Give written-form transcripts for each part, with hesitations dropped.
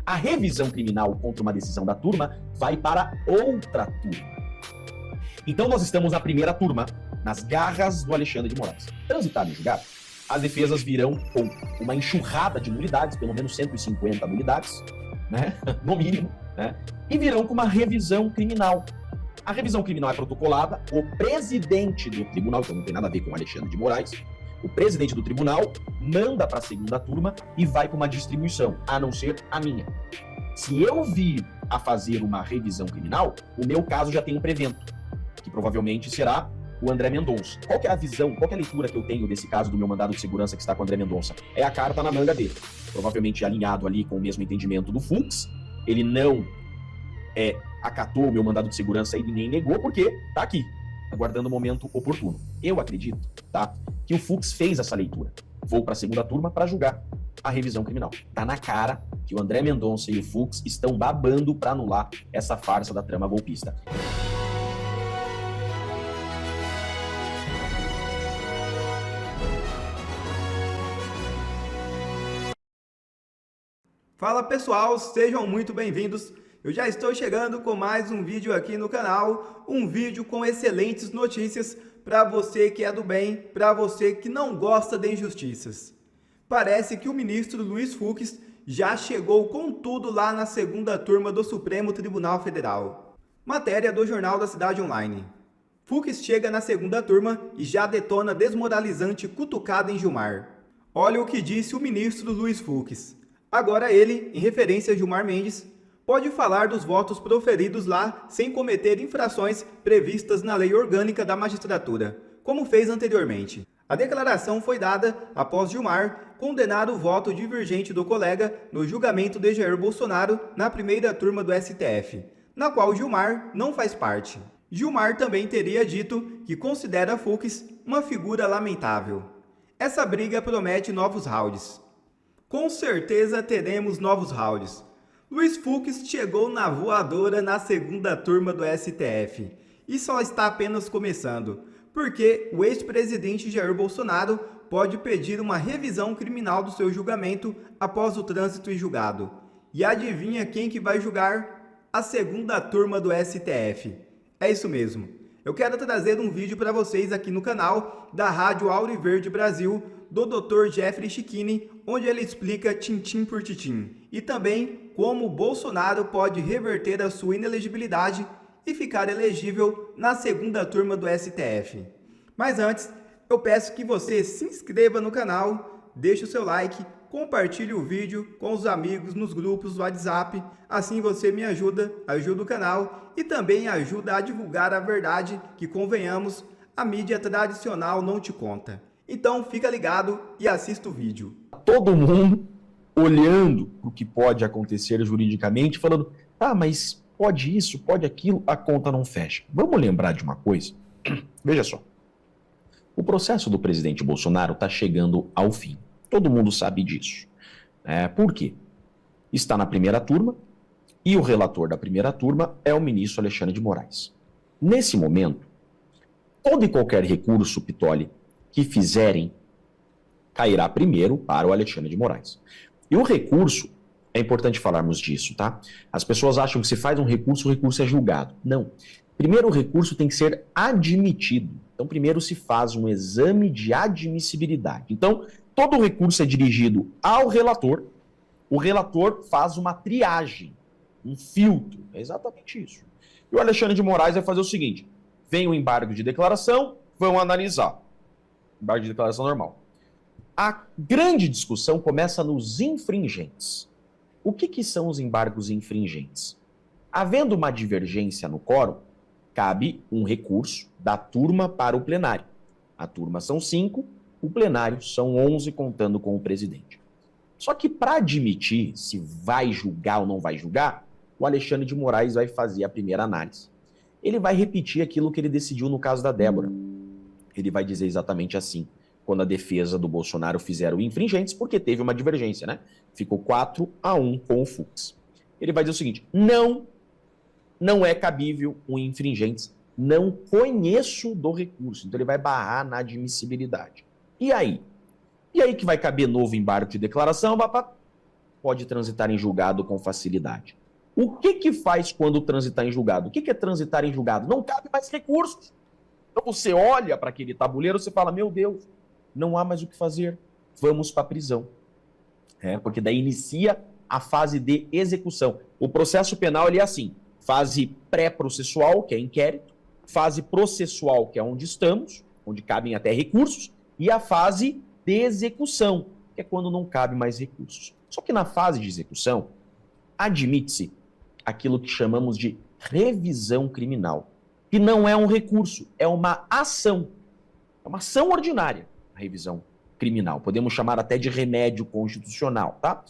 A revisão criminal contra uma decisão da turma vai para outra turma. Então nós estamos na primeira turma, nas garras do Alexandre de Moraes. Transitado em julgado, as defesas virão com uma enxurrada de nulidades, pelo menos 150 nulidades, né? No mínimo, né? E virão com uma revisão criminal. A revisão criminal é protocolada, o presidente do tribunal, então não tem nada a ver com o Alexandre de Moraes, o presidente do tribunal manda para a segunda turma e vai para uma distribuição, a não ser a minha. Se eu vir a fazer uma revisão criminal, o meu caso já tem um prevento, que provavelmente será o André Mendonça. Qual que é a visão, qual que é a leitura que eu tenho desse caso do meu mandado de segurança que está com o André Mendonça? É a carta na manga dele. Provavelmente alinhado ali com o mesmo entendimento do Fux. Ele não acatou o meu mandado de segurança e nem negou, porque tá aqui, aguardando o momento oportuno. Eu acredito, tá, que o Fux fez essa leitura. Vou para a segunda turma para julgar a revisão criminal. Tá na cara que o André Mendonça e o Fux estão babando para anular essa farsa da trama golpista. Fala pessoal, sejam muito bem-vindos. Eu já estou chegando com mais um vídeo aqui no canal, um vídeo com excelentes notícias para você que é do bem, para você que não gosta de injustiças. Parece que o ministro Luiz Fux já chegou com tudo lá na segunda turma do Supremo Tribunal Federal. Matéria do Jornal da Cidade Online. Fux chega na segunda turma e já detona desmoralizante cutucada em Gilmar. Olha o que disse o ministro Luiz Fux. Agora ele, em referência a Gilmar Mendes, pode falar dos votos proferidos lá sem cometer infrações previstas na Lei Orgânica da Magistratura, como fez anteriormente. A declaração foi dada após Gilmar condenar o voto divergente do colega no julgamento de Jair Bolsonaro na primeira turma do STF, na qual Gilmar não faz parte. Gilmar também teria dito que considera Fux uma figura lamentável. Essa briga promete novos rounds. Com certeza teremos novos rounds. Luiz Fux chegou na voadora na segunda turma do STF e só está apenas começando, porque o ex-presidente Jair Bolsonaro pode pedir uma revisão criminal do seu julgamento após o trânsito em julgado. E adivinha quem que vai julgar? A segunda turma do STF. É isso mesmo. Eu quero trazer um vídeo para vocês aqui no canal da Rádio Auriverde Brasil, do Dr. Jeffrey Chikini, onde ele explica tintim por tintim, e também como Bolsonaro pode reverter a sua inelegibilidade e ficar elegível na segunda turma do STF. Mas antes, eu peço que você se inscreva no canal, deixe o seu like, compartilhe o vídeo com os amigos nos grupos do WhatsApp, assim você me ajuda o canal e também ajuda a divulgar a verdade que, convenhamos, a mídia tradicional não te conta. Então fica ligado e assista o vídeo. Todo mundo olhando o que pode acontecer juridicamente, falando, tá, mas pode isso, pode aquilo, a conta não fecha. Vamos lembrar de uma coisa? Veja só. O processo do presidente Bolsonaro está chegando ao fim. Todo mundo sabe disso. Por quê? Está na primeira turma e o relator da primeira turma é o ministro Alexandre de Moraes. Nesse momento, todo e qualquer recurso, Pitoli, que fizerem, cairá primeiro para o Alexandre de Moraes. E o recurso, é importante falarmos disso, tá? As pessoas acham que se faz um recurso, o recurso é julgado. Não. Primeiro o recurso tem que ser admitido. Então primeiro se faz um exame de admissibilidade. Então todo recurso é dirigido ao relator, o relator faz uma triagem, um filtro, é exatamente isso. E o Alexandre de Moraes vai fazer o seguinte, vem o embargo de declaração, vão analisar. Embargo de declaração normal. A grande discussão começa nos infringentes. O que são os embargos infringentes? Havendo uma divergência no quórum, cabe um recurso da turma para o plenário. A turma são 5, o plenário são 11, contando com o presidente. Só que para admitir se vai julgar ou não vai julgar, o Alexandre de Moraes vai fazer a primeira análise. Ele vai repetir aquilo que ele decidiu no caso da Débora. Ele vai dizer exatamente assim, quando a defesa do Bolsonaro fizeram infringentes, porque teve uma divergência, né? Ficou 4-1 com o Fux. Ele vai dizer o seguinte, não é cabível um infringentes, não conheço do recurso. Então ele vai barrar na admissibilidade. E aí? E aí que vai caber novo embargo de declaração, pode transitar em julgado com facilidade. O que faz quando transitar em julgado? O que é transitar em julgado? Não cabe mais recursos. Então você olha para aquele tabuleiro, você fala, meu Deus, não há mais o que fazer, vamos para a prisão. Porque daí inicia a fase de execução. O processo penal ele é assim, fase pré-processual, que é inquérito, fase processual, que é onde estamos, onde cabem até recursos, e a fase de execução, que é quando não cabe mais recursos. Só que na fase de execução, admite-se aquilo que chamamos de revisão criminal, que não é um recurso, é uma ação. É uma ação ordinária, a revisão criminal. Podemos chamar até de remédio constitucional, tá?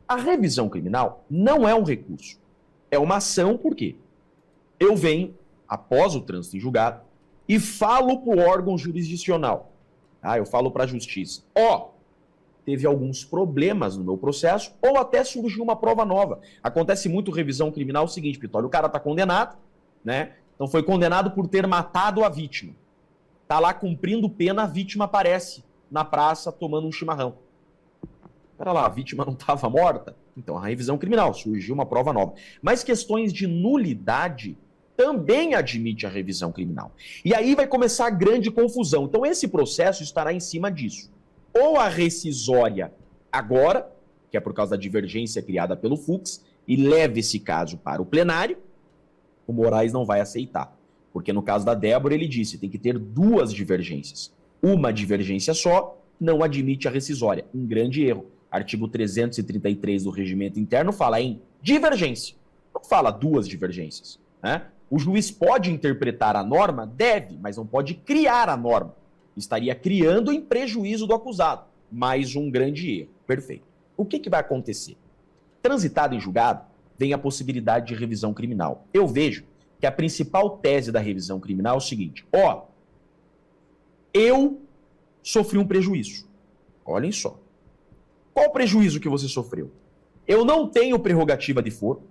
A revisão criminal não é um recurso. É uma ação, por quê? Eu venho, após o trânsito em julgado, e falo para o órgão jurisdicional. Eu falo para a justiça. Teve alguns problemas no meu processo, ou até surgiu uma prova nova. Acontece muito revisão criminal o seguinte, Pitório, o cara está condenado, né? Então foi condenado por ter matado a vítima. Tá lá cumprindo pena, a vítima aparece na praça tomando um chimarrão. Pera lá, a vítima não estava morta? Então a revisão criminal, surgiu uma prova nova. Mas questões de nulidade também admite a revisão criminal. E aí vai começar a grande confusão. Então esse processo estará em cima disso. Ou a rescisória agora, que é por causa da divergência criada pelo Fux, e leva esse caso para o plenário, o Moraes não vai aceitar. Porque no caso da Débora, ele disse, tem que ter duas divergências. Uma divergência só não admite a rescisória. Um grande erro. Artigo 333 do Regimento Interno fala em divergência. Não fala duas divergências, né? O juiz pode interpretar a norma? Deve, mas não pode criar a norma. Estaria criando em prejuízo do acusado. Mais um grande erro. Perfeito. O que vai acontecer? Transitado em julgado, vem a possibilidade de revisão criminal. Eu vejo que a principal tese da revisão criminal é o seguinte, eu sofri um prejuízo. Olhem só. Qual o prejuízo que você sofreu? Eu não tenho prerrogativa de foro.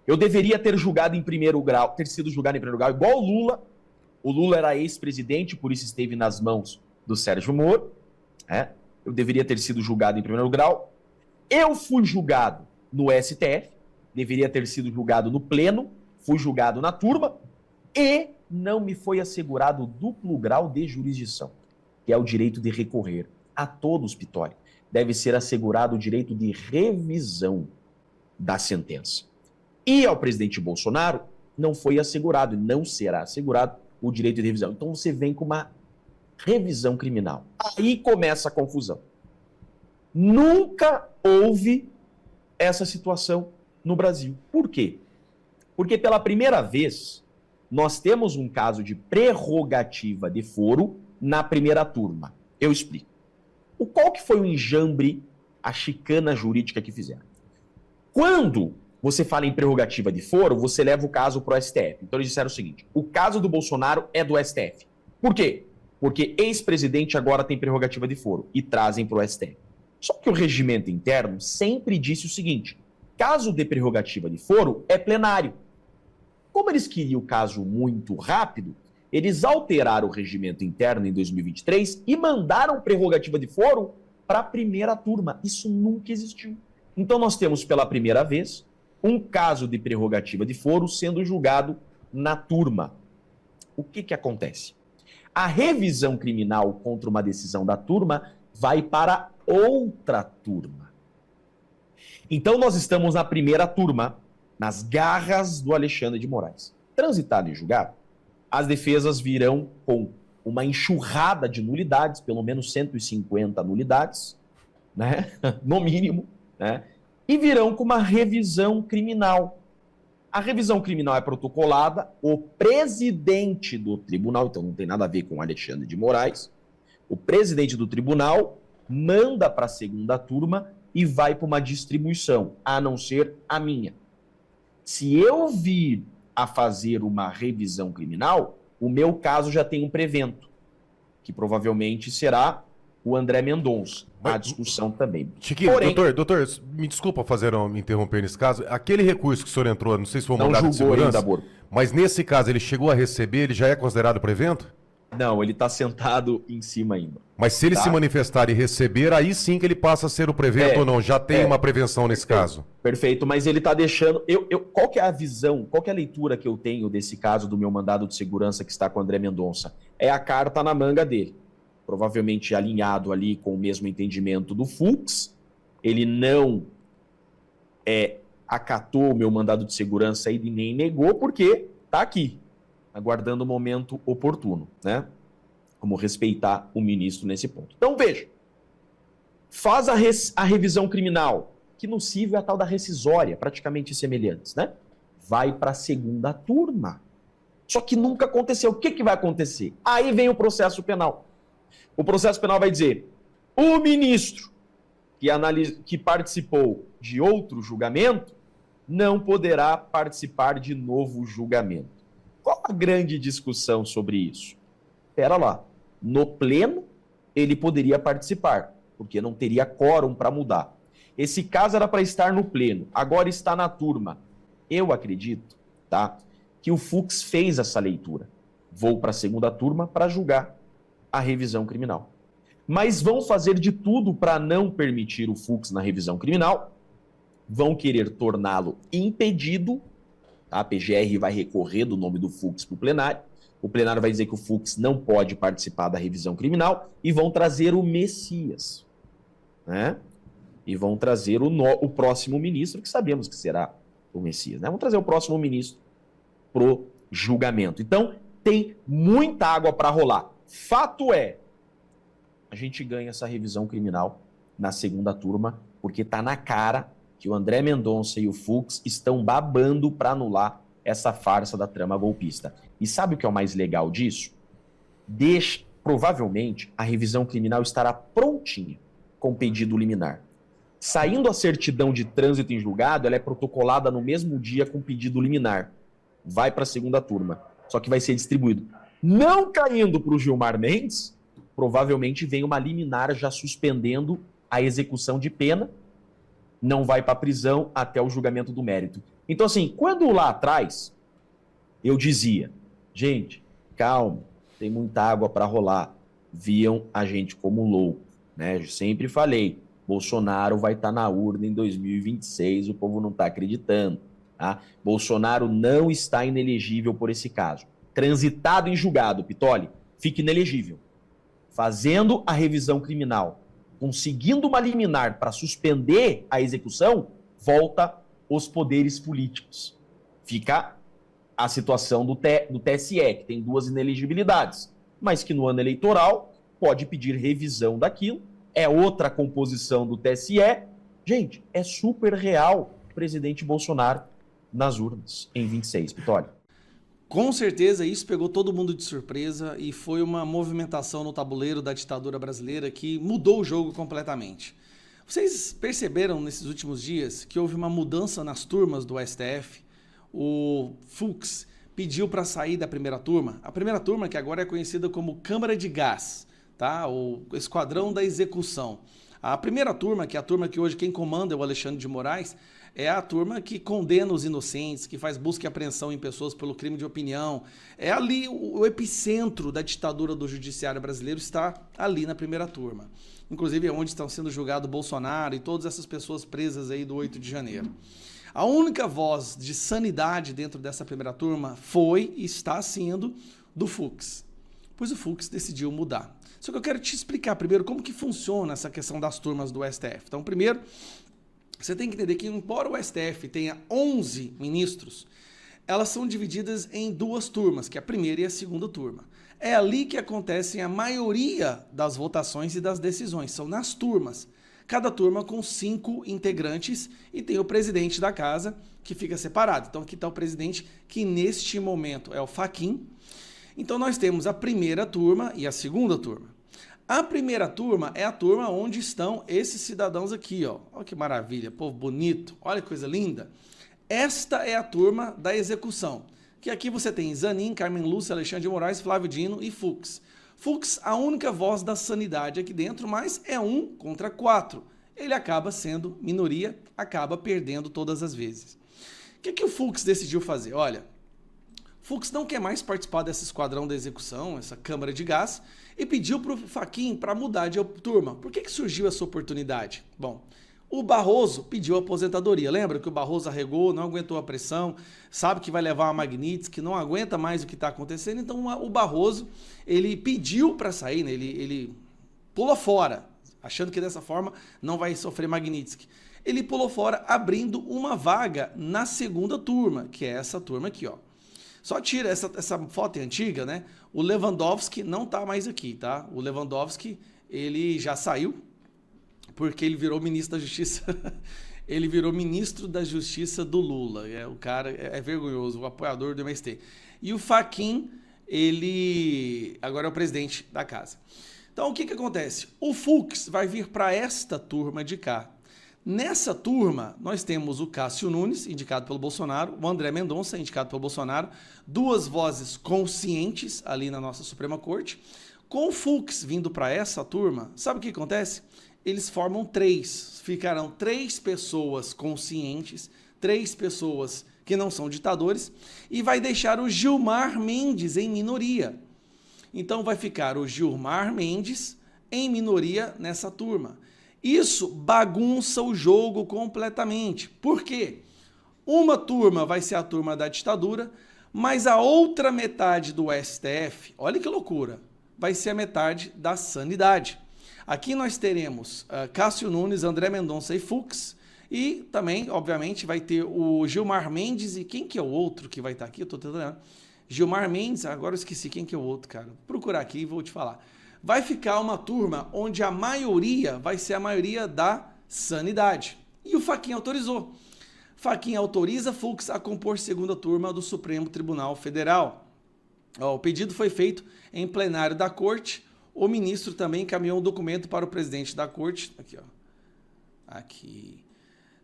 Eu deveria ter julgado em primeiro grau, ter sido julgado em primeiro grau, igual o Lula. O Lula era ex-presidente, por isso esteve nas mãos do Sérgio Moro. Eu deveria ter sido julgado em primeiro grau. Eu fui julgado no STF, deveria ter sido julgado no pleno, fui julgado na turma, e não me foi assegurado o duplo grau de jurisdição, que é o direito de recorrer. A todos, Pitório, deve ser assegurado o direito de revisão da sentença. E ao presidente Bolsonaro não foi assegurado, e não será assegurado o direito de revisão. Então você vem com uma revisão criminal. Aí começa a confusão. Nunca houve essa situação no Brasil. Por quê? Porque pela primeira vez nós temos um caso de prerrogativa de foro na primeira turma. Eu explico. Qual que foi o enjambre, a chicana jurídica que fizeram? Quando você fala em prerrogativa de foro, você leva o caso para o STF. Então eles disseram o seguinte, o caso do Bolsonaro é do STF. Por quê? Porque ex-presidente agora tem prerrogativa de foro e trazem para o STF. Só que o regimento interno sempre disse o seguinte, caso de prerrogativa de foro é plenário. Como eles queriam o caso muito rápido, eles alteraram o regimento interno em 2023 e mandaram prerrogativa de foro para a primeira turma. Isso nunca existiu. Então nós temos pela primeira vez um caso de prerrogativa de foro sendo julgado na turma. O que acontece? A revisão criminal contra uma decisão da turma vai para outra turma. Então nós estamos na primeira turma, nas garras do Alexandre de Moraes. Transitado em julgado, as defesas virão com uma enxurrada de nulidades, pelo menos 150 nulidades, né? No mínimo, né? E virão com uma revisão criminal. A revisão criminal é protocolada, o presidente do tribunal, então não tem nada a ver com Alexandre de Moraes, o presidente do tribunal manda para a segunda turma e vai para uma distribuição, a não ser a minha. Se eu vir a fazer uma revisão criminal, o meu caso já tem um prevento, que provavelmente será o André Mendonça. A discussão também. Chiquinho, porém, doutor, me desculpa me interromper nesse caso. Aquele recurso que o senhor entrou, não sei se foi um mandado de segurança, ainda, mas nesse caso ele chegou a receber, ele já é considerado prevento? Não, ele está sentado em cima ainda. Mas se ele Tá. se manifestar e receber, aí sim que ele passa a ser o prevento ou não? Já tem uma prevenção nesse caso? Perfeito, mas ele está deixando... Qual que é a visão, qual que é a leitura que eu tenho desse caso do meu mandado de segurança que está com o André Mendonça? É a carta na manga dele. Provavelmente alinhado ali com o mesmo entendimento do Fux. Ele não acatou o meu mandado de segurança e nem negou, porque está aqui, aguardando o momento oportuno, né? Como respeitar o ministro nesse ponto. Então, veja, faz a revisão criminal, que no cível é a tal da rescisória, praticamente semelhantes, né? Vai para a segunda turma. Só que nunca aconteceu. O que vai acontecer? Aí vem o processo penal. O processo penal vai dizer, o ministro que participou de outro julgamento não poderá participar de novo julgamento. Qual a grande discussão sobre isso? Espera lá, no pleno ele poderia participar, porque não teria quórum para mudar. Esse caso era para estar no pleno, agora está na turma. Eu acredito, tá, que o Fux fez essa leitura. Vou para a segunda turma para julgar a revisão criminal. Mas vão fazer de tudo para não permitir o Fux na revisão criminal, vão querer torná-lo impedido. A PGR vai recorrer do nome do Fux para o plenário. O plenário vai dizer que o Fux não pode participar da revisão criminal e vão trazer o Messias, né? E vão trazer o próximo ministro, que sabemos que será o Messias, né? Vão trazer o próximo ministro pro julgamento. Então, tem muita água para rolar. Fato é, a gente ganha essa revisão criminal na segunda turma, porque está na cara que o André Mendonça e o Fux estão babando para anular essa farsa da trama golpista. E sabe o que é o mais legal disso? Provavelmente, a revisão criminal estará prontinha com pedido liminar. Saindo a certidão de trânsito em julgado, ela é protocolada no mesmo dia com pedido liminar. Vai para a segunda turma, só que vai ser distribuído. Não caindo para o Gilmar Mendes, provavelmente vem uma liminar já suspendendo a execução de pena, não vai para a prisão até o julgamento do mérito. Então, assim, quando lá atrás eu dizia, gente, calma, tem muita água para rolar, viam a gente como louco, né? Eu sempre falei, Bolsonaro vai estar na urna em 2026, o povo não está acreditando, tá? Bolsonaro não está inelegível por esse caso. Transitado em julgado, Pitoli, fica inelegível. Fazendo a revisão criminal, conseguindo uma liminar para suspender a execução, volta os poderes políticos. Fica a situação do TSE, que tem 2 inelegibilidades, mas que no ano eleitoral pode pedir revisão daquilo, é outra composição do TSE. Gente, é super real o presidente Bolsonaro nas urnas em 26, Vitória. Com certeza isso pegou todo mundo de surpresa e foi uma movimentação no tabuleiro da ditadura brasileira que mudou o jogo completamente. Vocês perceberam nesses últimos dias que houve uma mudança nas turmas do STF? O Fux pediu para sair da primeira turma. A primeira turma, que agora é conhecida como Câmara de Gás, tá? O Esquadrão da Execução. A primeira turma, que é a turma que hoje quem comanda é o Alexandre de Moraes, é a turma que condena os inocentes, que faz busca e apreensão em pessoas pelo crime de opinião. É ali o epicentro da ditadura do judiciário brasileiro, está ali na primeira turma. Inclusive é onde estão sendo julgados Bolsonaro e todas essas pessoas presas aí do 8 de janeiro. A única voz de sanidade dentro dessa primeira turma foi e está sendo do Fux. Pois o Fux decidiu mudar. Só que eu quero te explicar primeiro como que funciona essa questão das turmas do STF. Então, primeiro, você tem que entender que, embora o STF tenha 11 ministros, elas são divididas em 2 turmas, que é a primeira e a segunda turma. É ali que acontecem a maioria das votações e das decisões, são nas turmas. Cada turma com 5 integrantes e tem o presidente da casa, que fica separado. Então, aqui está o presidente, que neste momento é o Fachin. Então, nós temos a primeira turma e a segunda turma. A primeira turma é a turma onde estão esses cidadãos aqui, ó. Olha que maravilha, povo bonito, olha que coisa linda. Esta é a turma da execução, que aqui você tem Zanin, Carmen Lúcia, Alexandre de Moraes, Flávio Dino e Fux. Fux, a única voz da sanidade aqui dentro, mas é 1 contra 4. Ele acaba sendo minoria, acaba perdendo todas as vezes. O que o Fux decidiu fazer? Olha, Fux não quer mais participar desse esquadrão da execução, essa câmara de gás, e pediu para o Fachin para mudar de turma. Por que surgiu essa oportunidade? Bom, o Barroso pediu aposentadoria. Lembra que o Barroso arregou, não aguentou a pressão, sabe que vai levar a Magnitsky, não aguenta mais o que está acontecendo. Então o Barroso, ele pediu para sair, né? Ele pulou fora, achando que dessa forma não vai sofrer Magnitsky. Ele pulou fora, abrindo uma vaga na segunda turma, que é essa turma aqui, ó. Só tira essa foto antiga, né? O Lewandowski não tá mais aqui, tá? O Lewandowski, ele já saiu, porque ele virou ministro da Justiça. Ele virou ministro da Justiça do Lula. O cara é vergonhoso, o apoiador do MST. E o Fachin, ele agora é o presidente da casa. Então, o que acontece? O Fux vai vir para esta turma de cá. Nessa turma, nós temos o Cássio Nunes, indicado pelo Bolsonaro, o André Mendonça, indicado pelo Bolsonaro, duas vozes conscientes ali na nossa Suprema Corte. Com o Fux vindo para essa turma, sabe o que acontece? Eles formam três, ficarão 3 pessoas conscientes, 3 pessoas que não são ditadores, e vai deixar o Gilmar Mendes em minoria. Então vai ficar o Gilmar Mendes em minoria nessa turma. Isso bagunça o jogo completamente. Por quê? Uma turma vai ser a turma da ditadura, mas a outra metade do STF, olha que loucura, vai ser a metade da sanidade. Aqui nós teremos Cássio Nunes, André Mendonça e Fux, e também, obviamente, vai ter o Gilmar Mendes e quem que é o outro que vai estar aqui? Eu estou tentando. Gilmar Mendes, agora eu esqueci quem que é o outro, cara. Vou procurar aqui e vou te falar. Vai ficar uma turma onde a maioria vai ser a maioria da sanidade. E o Fachin autorizou. Fachin autoriza Fux a compor segunda turma do Supremo Tribunal Federal. O pedido foi feito em plenário da Corte. O ministro também encaminhou um documento para o presidente da Corte, aqui, ó, aqui,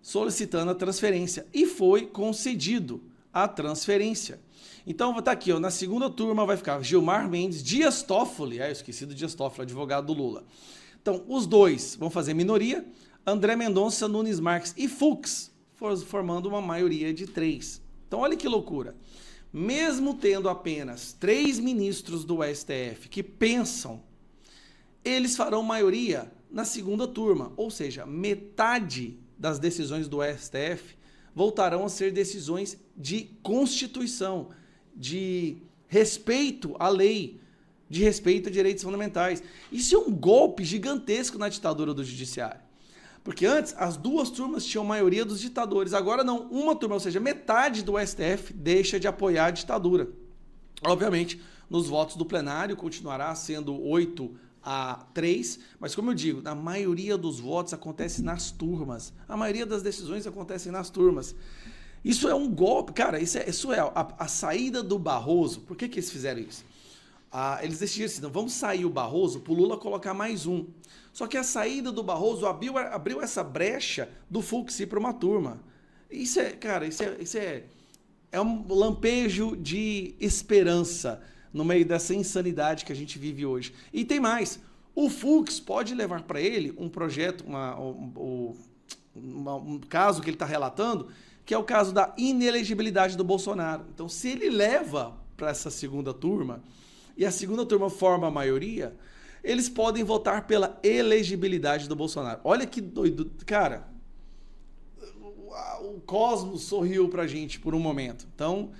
solicitando a transferência. E foi concedido a transferência. Então, tá aqui, ó, na segunda turma vai ficar Gilmar Mendes, Dias Toffoli, eu esqueci do Dias Toffoli, advogado do Lula. Então, os dois vão fazer minoria, André Mendonça, Nunes Marques e Fux, formando uma maioria de 3. Então, olha que loucura. Mesmo tendo apenas 3 ministros do STF que pensam, eles farão maioria na segunda turma, ou seja, metade das decisões do STF voltarão a ser decisões de Constituição, de respeito à lei, de respeito a direitos fundamentais. Isso é um golpe gigantesco na ditadura do judiciário. Porque antes, as 2 turmas tinham maioria dos ditadores. Agora não, uma turma, ou seja, metade do STF deixa de apoiar a ditadura. Obviamente, nos votos do plenário continuará sendo 8-3, mas como eu digo, a maioria dos votos acontece nas turmas. A maioria das decisões acontecem nas turmas. Isso é um golpe, cara, isso é a saída do Barroso. Por que eles fizeram isso? Eles decidiram assim, não, vamos sair o Barroso para o Lula colocar mais um. Só que a saída do Barroso abriu essa brecha do Fux ir para uma turma. Isso é, cara, isso é um lampejo de esperança no meio dessa insanidade que a gente vive hoje. E tem mais, o Fux pode levar para ele um projeto, um caso que ele está relatando, que é o caso da inelegibilidade do Bolsonaro. Então, se ele leva para essa segunda turma, e a segunda turma forma a maioria, eles podem votar pela elegibilidade do Bolsonaro. Olha que doido. Cara, o cosmos sorriu pra gente por um momento. Então,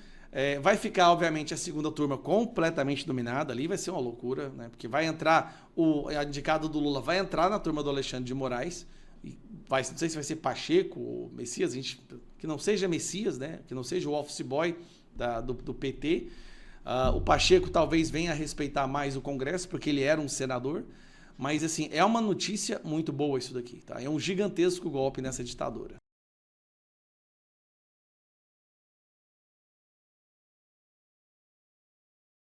vai ficar, obviamente, a segunda turma completamente dominada ali, vai ser uma loucura, né? Porque vai entrar, o indicado do Lula vai entrar na turma do Alexandre de Moraes, não sei se vai ser Pacheco ou Messias, que não seja Messias, né? Que não seja o office boy do PT. O Pacheco talvez venha a respeitar mais o Congresso, porque ele era um senador. Mas, assim, é uma notícia muito boa isso daqui, tá? É um gigantesco golpe nessa ditadura.